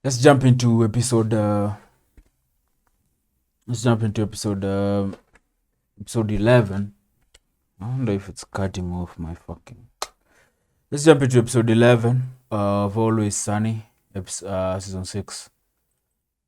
let's jump into episode. Let's jump into episode 11. I wonder if it's cutting off my fucking. Let's jump into episode 11 of Always Sunny, season 6.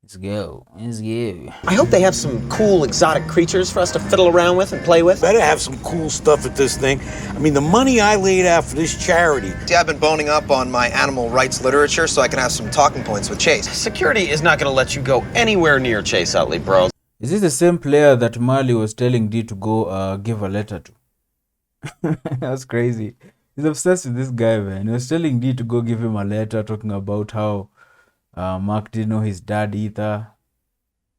Let's go. I hope they have some cool exotic creatures for us to fiddle around with and play with. Better have some cool stuff at this thing. I mean, the money I laid out for this charity. See, I've been boning up on my animal rights literature so I can have some talking points with Chase. Security is not going to let you go anywhere near Chase Utley, bro. Is this the same player that Marley was telling D to go give a letter to? That's crazy. He's obsessed with this guy, man. He was telling D to go give him a letter talking about how Mark didn't know his dad either.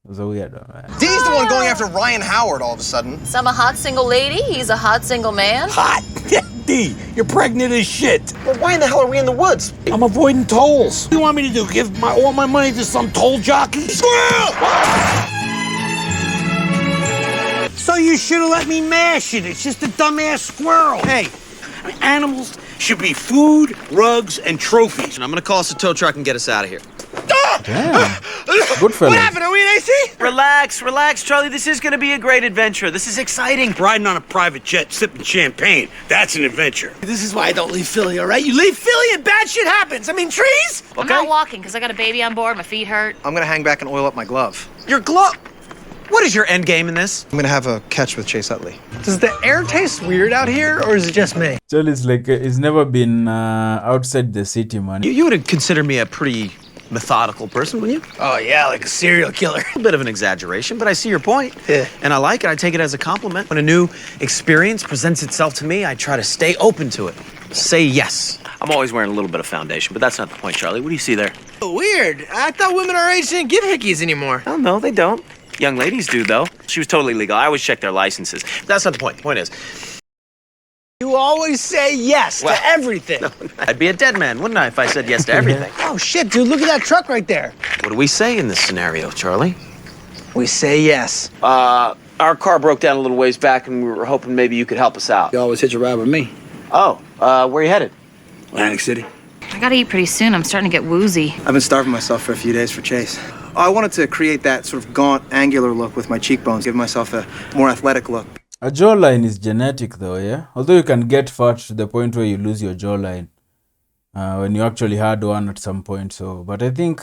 It was a weird one, man. D's the one going after Ryan Howard all of a sudden. So I'm a hot single lady, he's a hot single man. Hot! D, you're pregnant as shit. Well, why in the hell are we in the woods? I'm avoiding tolls. What do you want me to do? Give all my money to some toll jockey? Squirrel! So you should have let me mash it. It's just a dumbass squirrel. Hey, animals should be food, rugs, and trophies. I'm going to call us a tow truck and get us out of here. Damn. Good fella. What happened? Are we in AC? Relax, Charlie. This is going to be a great adventure. This is exciting. Riding on a private jet, sipping champagne. That's an adventure. This is why I don't leave Philly, all right? You leave Philly and bad shit happens. I mean, trees. I'm not walking because I got a baby on board, my feet hurt. I'm gonna hang back and oil up my glove. Your glove. What is your end game in this? I'm gonna have a catch with Chase Utley. Does the air taste weird out here, or is it just me? Charlie's like, he's never been outside the city, man. You would consider me a pretty methodical person, wouldn't you? Oh, yeah, like a serial killer. A bit of an exaggeration, but I see your point. Yeah. And I like it. I take it as a compliment. When a new experience presents itself to me, I try to stay open to it. Say yes. I'm always wearing a little bit of foundation, but that's not the point, Charlie. What do you see there? Weird. I thought women our age didn't give hickeys anymore. Oh, no, they don't. Young ladies do, though. She was totally legal. I always check their licenses. That's not the point. The point is, You always say yes to everything. I'd be a dead man, wouldn't I, if I said yes to everything? Oh, shit, dude, look at that truck right there. What do we say in this scenario, Charlie? We say yes. Our car broke down a little ways back, and we were hoping maybe you could help us out. You always hitch a ride with me. Oh, where are you headed? Atlantic City. I gotta eat pretty soon, I'm starting to get woozy. I've been starving myself for a few days for Chase. I wanted to create that sort of gaunt, angular look with my cheekbones, give myself a more athletic look. A jawline is genetic though, yeah? Although you can get fat to the point where you lose your jawline when you actually had one at some point. So, but I think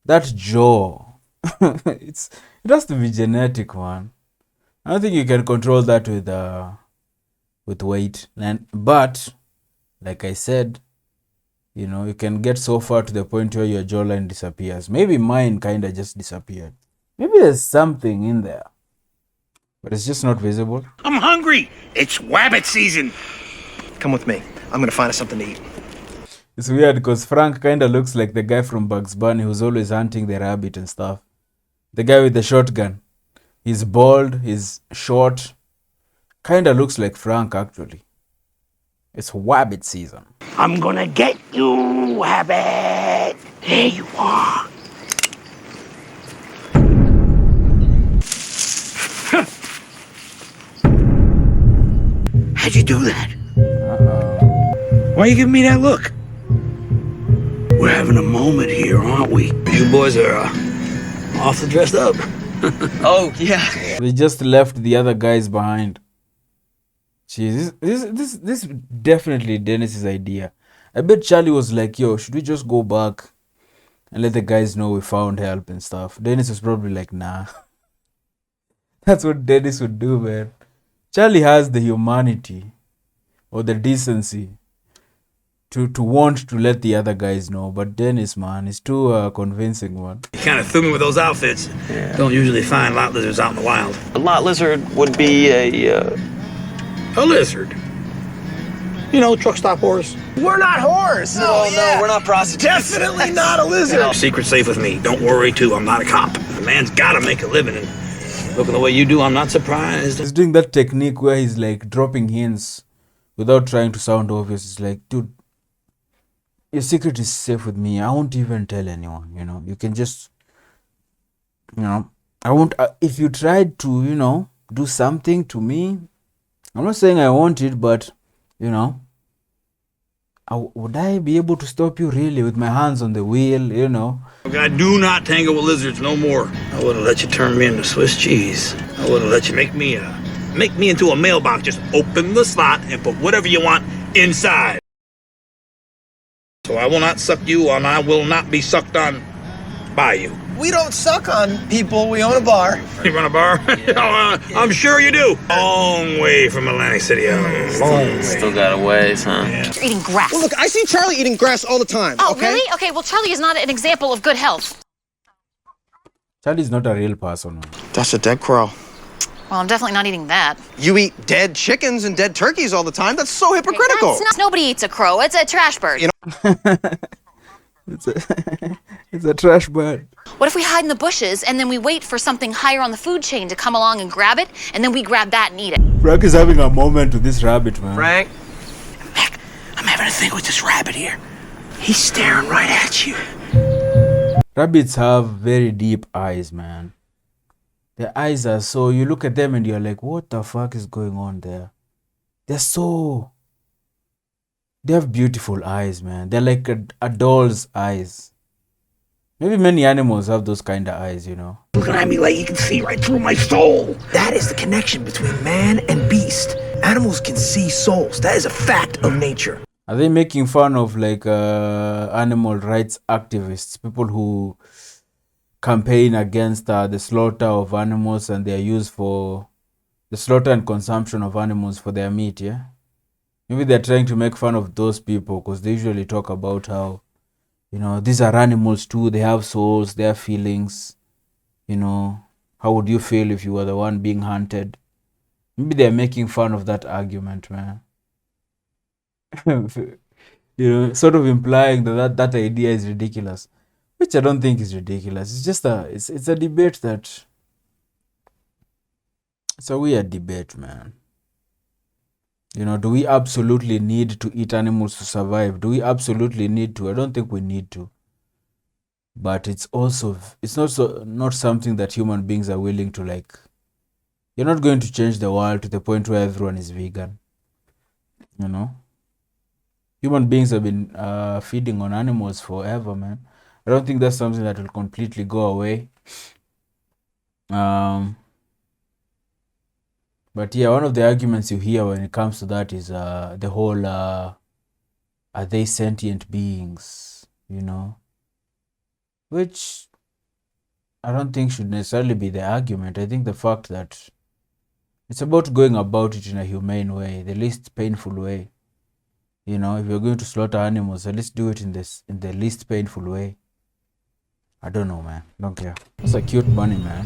that jaw, it has to be genetic, man. I don't think you can control that with weight. But, like I said, you know, you can get so far to the point where your jawline disappears. Maybe mine kind of just disappeared. Maybe there's something in there, but it's just not visible. I'm hungry. It's wabbit season. Come with me. I'm gonna find us something to eat. It's weird because Frank kind of looks like the guy from Bugs Bunny who's always hunting the rabbit and stuff. The guy with the shotgun. He's bald, he's short. Kind of looks like Frank, actually. It's wabbit season. I'm gonna get you, wabbit. There you are. How'd you do that? Why are you giving me that look? We're having a moment here, aren't we? You boys are awfully dressed up. Oh, yeah. They just left the other guys behind. Jeez, this definitely Dennis's idea. I bet Charlie was like, yo, should we just go back and let the guys know we found help and stuff? Dennis was probably like, nah. That's what Dennis would do, man. Charlie has the humanity or the decency to want to let the other guys know. But Dennis, man, is too convincing one. You kind of threw me with those outfits. Yeah. Don't usually find lot lizards out in the wild. A lot lizard would be a lizard. You know, truck stop horse. We're not whores. No, we're not prostitutes. Definitely not a lizard. Secret safe with me. Don't worry, too. I'm not a cop. The man's got to make a living. And looking the way you do, I'm not surprised. He's doing that technique where he's like dropping hints without trying to sound obvious. It's like, dude, your secret is safe with me. I won't even tell anyone, you know. You can just, you know, I won't, if you tried to, you know, do something to me, I'm not saying I want it, but, you know, would I be able to stop you really with my hands on the wheel, you know? I do not tangle with lizards no more. I wouldn't let you turn me into Swiss cheese. I wouldn't let you make me into a mailbox. Just open the slot and put whatever you want inside. So I will not suck you and I will not be sucked on by you. We don't suck on people. We own a bar. You run a bar? I'm sure you do. Long way from Atlantic City. Still got a ways, huh? You're eating grass. Well, look, I see Charlie eating grass all the time. Oh, okay? really? Okay, well, Charlie is not an example of good health. Charlie's not a real person. Man. That's a dead crow. Well, I'm definitely not eating that. You eat dead chickens and dead turkeys all the time. That's so hypocritical. Nobody eats a crow. It's a trash bird. You It's a trash bird. What if we hide in the bushes and then we wait for something higher on the food chain to come along and grab it, and then we grab that and eat it? Frank is having a moment with this rabbit, man. Frank? Mac, I'm having a thing with this rabbit here. He's staring right at you. Rabbits have very deep eyes, man. Their eyes are so, you look at them and you're like, what the fuck is going on there? They have beautiful eyes, man. They're like a doll's eyes. Maybe many animals have those kind of eyes, you know. Looking at me like you can see right through my soul. That is the connection between man and beast. Animals can see souls. That is a fact of nature. Are they making fun of like animal rights activists, people who campaign against the slaughter of animals and their use for the slaughter and consumption of animals for their meat, yeah? Maybe they're trying to make fun of those people because they usually talk about how, you know, these are animals too, they have souls, they have feelings, you know, how would you feel if you were the one being hunted? Maybe they're making fun of that argument, man. You know, sort of implying that idea is ridiculous, which I don't think is ridiculous. It's just it's a debate that, it's a weird debate, man. You know, do we absolutely need to eat animals to survive? Do we absolutely need to? I don't think we need to. But it's also, it's not something that human beings are willing to like. You're not going to change the world to the point where everyone is vegan. You know? Human beings have been feeding on animals forever, man. I don't think that's something that will completely go away. But yeah, one of the arguments you hear when it comes to that is the whole, are they sentient beings, you know? Which I don't think should necessarily be the argument. I think the fact that it's about going about it in a humane way, the least painful way. You know, if you're going to slaughter animals, at least do it in the least painful way. I don't know, man. Don't care. It's a cute bunny, man.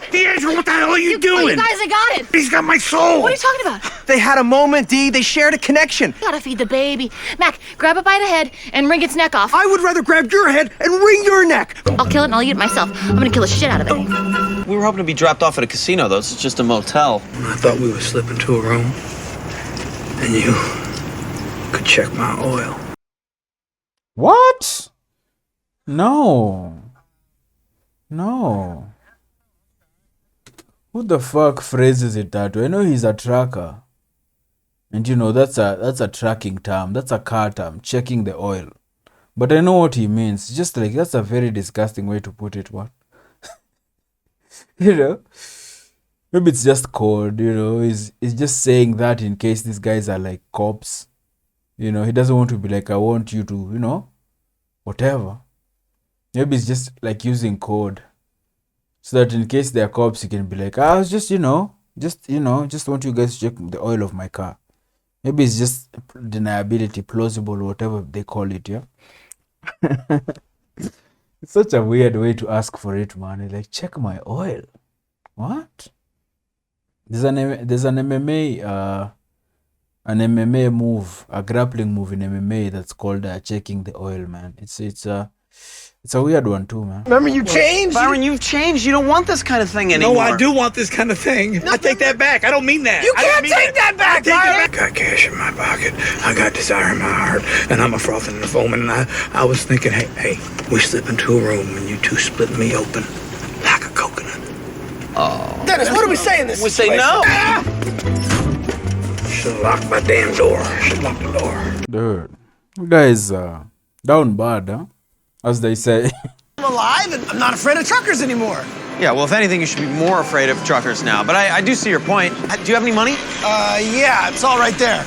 D'Angelo, what the hell are you doing? You guys, I got it. He's got my soul. What are you talking about? They had a moment, Dee. They shared a connection. Gotta feed the baby. Mac, grab it by the head and wring its neck off. I would rather grab your head and wring your neck. I'll kill it and I'll eat it myself. I'm gonna kill the shit out of it. We were hoping to be dropped off at a casino, though. It's just a motel. I thought we would slip into a room and you could check my oil. What? No. Who the fuck phrases it that way? I know he's a tracker. And you know, that's a tracking term. That's a car term, checking the oil. But I know what he means. Just like, that's a very disgusting way to put it, what? You know? Maybe it's just code, you know. He's just saying that in case these guys are like cops. You know, he doesn't want to be like, I want you to, you know, whatever. Maybe it's just like using code. So that in case they're cops, you can be like, I was just, just want you guys to check the oil of my car. Maybe it's just deniability, plausible, whatever they call it, yeah? It's such a weird way to ask for it, man. You're like, check my oil. What? There's an MMA move, a grappling move in MMA that's called checking the oil, man. It's a weird one too, man. Remember, you changed? Byron, you've changed. You don't want this kind of thing anymore. No, I do want this kind of thing. I take that back. I don't mean that. You can't take that back, Byron. I got cash in my pocket. I got desire in my heart. And I'm a frothing and a foaming. And I was thinking, hey, we slip into a room and you two split me open like a coconut. Oh. Dennis, what do we say in this We say situation? no. Shut Should have locked my damn door. Should have locked the door. Dude, you guys down bad, huh? As they say. I'm alive and I'm not afraid of truckers anymore. Yeah, well, if anything, you should be more afraid of truckers now. But I do see your point. Do you have any money? Yeah, it's all right there.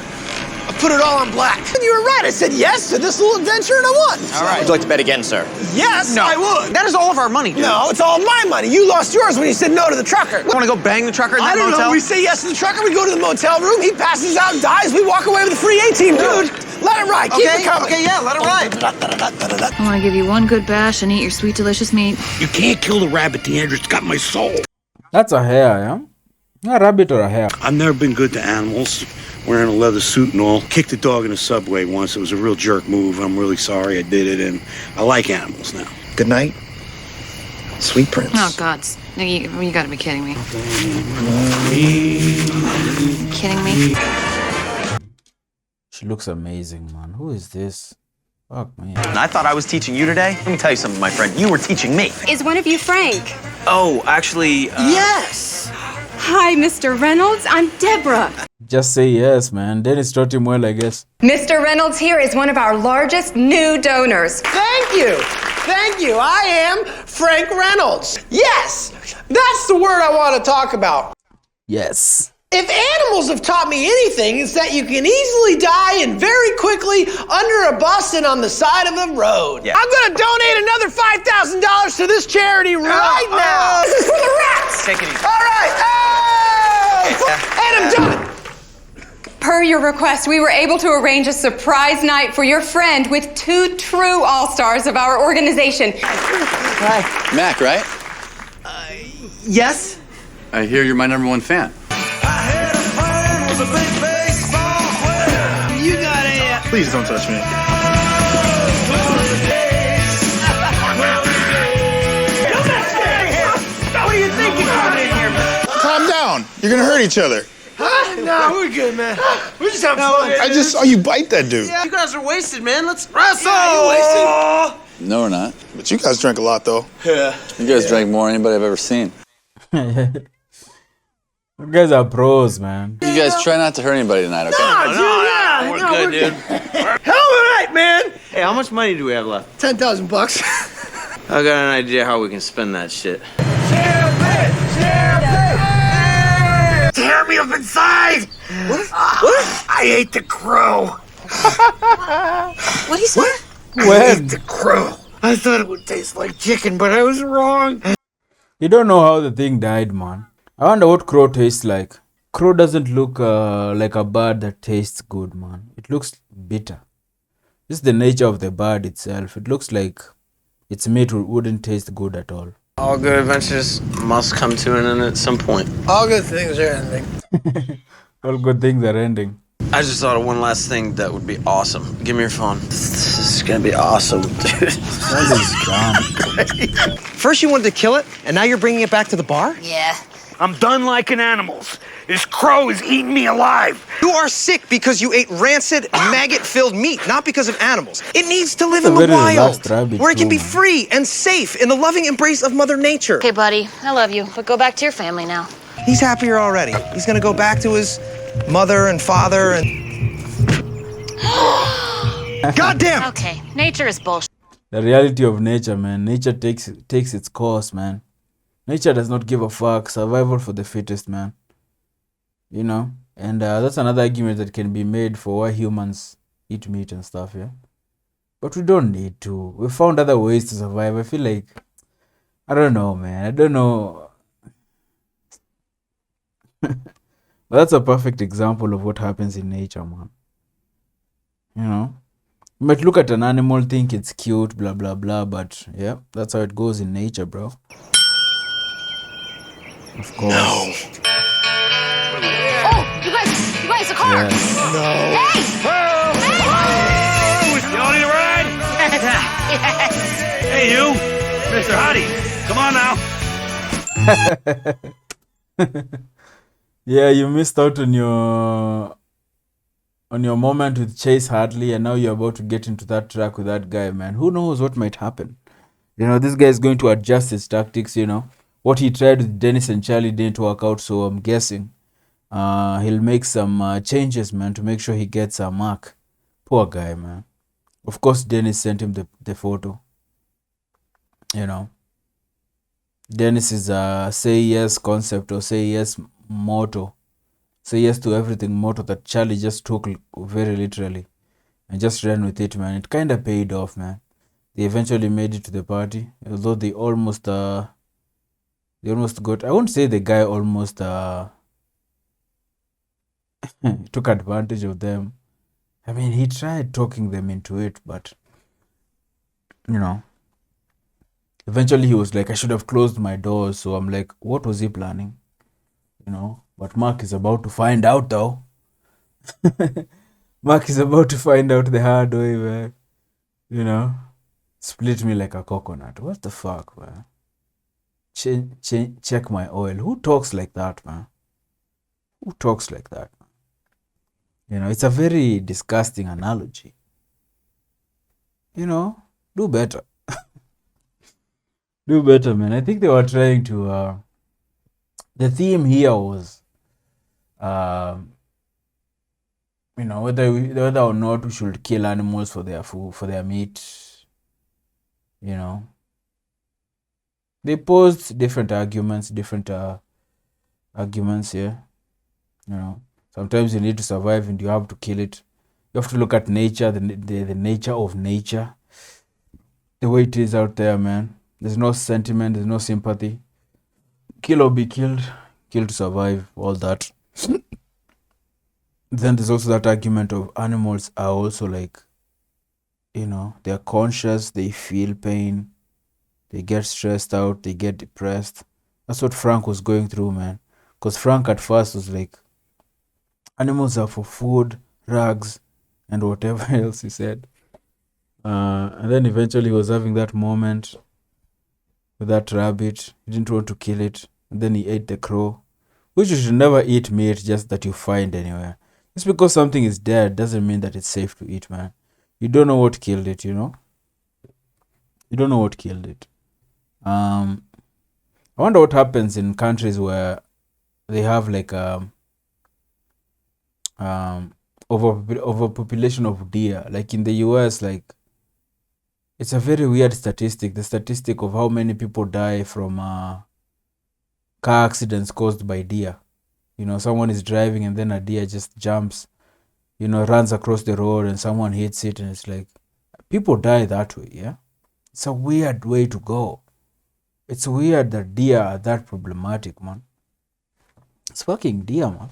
I put it all on black. And you were right. I said yes to this little adventure and I won. All right. Would you like to bet again, sir? Yes, No, I would. That is all of our money, dude. No, it's all my money. You lost yours when you said no to the trucker. You want to go bang the trucker in I that don't motel? know. We say yes to the trucker. We go to the motel room. He passes out and dies. We walk away with a free A-team, dude. Let it ride. Keep it coming. Okay, yeah, let it ride. I want to give you one good bash and eat your sweet, delicious meat. You can't kill the rabbit, DeAndre. It's got my soul. That's a hare, yeah? A rabbit or a hare? I've never been good to animals. Wearing a leather suit and all. Kicked a dog in the subway once. It was a real jerk move. I'm really sorry I did it, and I like animals now. Good night, sweet prince. Oh, God. You gotta be kidding me. Kidding me? She looks amazing, man. Who is this? Fuck me. And I thought I was teaching you today. Let me tell you something, my friend. You were teaching me. Is one of you Frank? Oh, actually, Yes. Hi, Mr. Reynolds. I'm Deborah. Just say yes, man. Dennis taught him well, I guess. Mr. Reynolds here is one of our largest new donors. Thank you. Thank you. I am Frank Reynolds. Yes. That's the word I want to talk about. Yes. If animals have taught me anything, it's that you can easily die and very quickly under a bus and on the side of a road. Yeah. I'm going to donate another $5,000 to this charity right now. This is for the rats. Take it easy. All right. Oh! And I'm done. Per your request, we were able to arrange a surprise night for your friend with 2 true all-stars of our organization. Mac, right? Yes? I hear you're my #1 fan. You got a... Please don't touch me. What are you thinking coming in here, man? Calm down. You're gonna hurt each other. Huh? No, we're good, man. We're just having fun. I just saw you bite that dude. Yeah, you guys are wasted, man. Let's wrestle. Yeah, you wasted. No, we're not. But you guys drank a lot, though. Yeah. You guys drank more than anybody I've ever seen. You guys are pros, man. You guys try not to hurt anybody tonight, okay? We're good, dude. Hell of a night, man. Hey, how much money do we have left? $10,000. I got an idea how we can spend that shit. Tear me up inside! What? I ate the crow. What do you say? I ate the crow. I thought it would taste like chicken, but I was wrong. You don't know how the thing died, man. I wonder what crow tastes like. Crow doesn't look like a bird that tastes good, man. It looks bitter. This is the nature of the bird itself. It looks like its meat wouldn't taste good at all. All good adventures must come to an end at some point. All good things are ending. All good things are ending. I just thought of one last thing that would be awesome. Give me your phone. This is gonna be awesome, dude. That is dumb. First you wanted to kill it, and now you're bringing it back to the bar? Yeah. I'm done liking animals. This crow is eating me alive. You are sick because you ate rancid, maggot-filled meat, not because of animals. It needs to live It's a in the very wild, relaxed rabbit where it can too, be man. free and safe in the loving embrace of Mother Nature. Okay, buddy. I love you, but go back to your family now. He's happier already. He's gonna go back to his mother and father and... God damn it! Okay, nature is bullshit. The reality of nature, man. Nature takes its course, man. Nature does not give a fuck. Survival for the fittest, man. You know? And that's another argument that can be made for why humans eat meat and stuff, yeah? But we don't need to. We found other ways to survive. I feel like... I don't know, man. I don't know. But that's a perfect example of what happens in nature, man. You know? You might look at an animal, think it's cute, blah, blah, blah, but yeah, that's how it goes in nature, bro. Of course. No. Oh, you guys, a car. Yes. Hey! You all need a ride? Hey, you, Mr. Hottie, come on now. Yeah, you missed out on your moment with Chase Hartley, and now you're about to get into that track with that guy, man. Who knows what might happen? You know, this guy is going to adjust his tactics, you know. What he tried with Dennis and Charlie didn't work out, so I'm guessing He'll make some changes, man, to make sure he gets a mark. Poor guy, man. Of course, Dennis sent him the photo. You know, Dennis is a say yes concept or say yes motto. Say yes to everything motto that Charlie just took very literally and just ran with it, man. It kind of paid off, man. They eventually made it to the party, although they almost got. I won't say the guy almost took advantage of them. I mean, he tried talking them into it, but you know, eventually he was like, I should have closed my doors. So I'm like, what was he planning? You know, but Mark is about to find out, though. Mark is about to find out the hard way, man. You know, split me like a coconut. What the fuck, man? Check my oil. Who talks like that, man? Who talks like that? You know, it's a very disgusting analogy. You know, do better. Do better, man. I think they were trying to. The theme here was, you know, whether or not we should kill animals for their food, for their meat. You know, they posed different arguments, here. You know, sometimes you need to survive and you have to kill it. You have to look at nature, the nature of nature, the way it is out there, man. There's no sentiment, there's no sympathy. Kill or be killed, kill to survive, all that. Then there's also that argument of animals are also like, you know, they're conscious, they feel pain, they get stressed out, they get depressed. That's what Frank was going through, man. Because Frank at first was like, animals are for food, rugs, and whatever else he said. And then eventually he was having that moment with that rabbit. He didn't want to kill it. And then he ate the crow. Which you should never eat meat just that you find anywhere. Just because something is dead doesn't mean that it's safe to eat, man. You don't know what killed it, you know? You don't know what killed it. I wonder what happens in countries where they have like overpopulation of deer. Like in the US, like it's a very weird statistic. The statistic of how many people die from car accidents caused by deer. You know, someone is driving and then a deer just jumps, you know, runs across the road and someone hits it, and it's like people die that way. Yeah, it's a weird way to go. It's weird that deer are that problematic, man. It's fucking deer, man.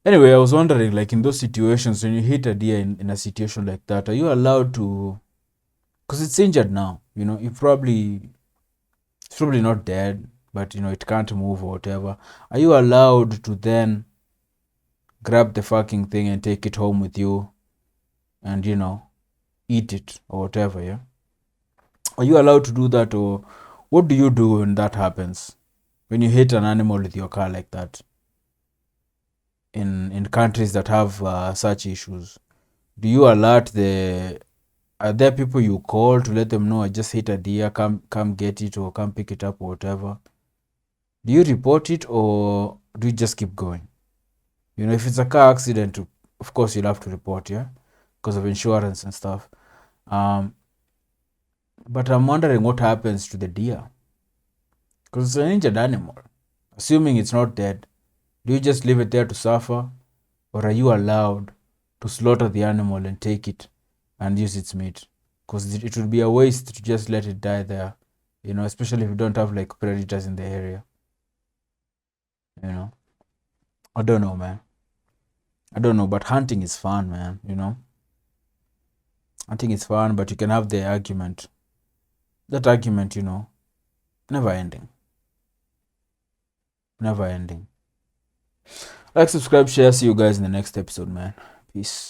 Anyway, I was wondering, like in those situations, when you hit a deer in a situation like that, are you allowed to? Because it's injured now, you know, it's probably not dead, but you know, it can't move or whatever. Are you allowed to then grab the fucking thing and take it home with you and, you know, eat it or whatever? Yeah. Are you allowed to do that, or what do you do when that happens? When you hit an animal with your car like that? In countries that have such issues, do you alert are there people you call to let them know, I just hit a deer, come get it or come pick it up or whatever? Do you report it or do you just keep going? You know, if it's a car accident, of course you'll have to report, yeah, because of insurance and stuff. But I'm wondering what happens to the deer, because it's an injured animal. Assuming it's not dead, do you just leave it there to suffer, or are you allowed to slaughter the animal and take it and use its meat? Because it would be a waste to just let it die there, you know, especially if you don't have like predators in the area. You know, I don't know, man. I don't know, but hunting is fun, man. You know, hunting is fun, but you can have the argument. That argument, you know, never ending. Never ending. Like, subscribe, share. See you guys in the next episode, man. Peace.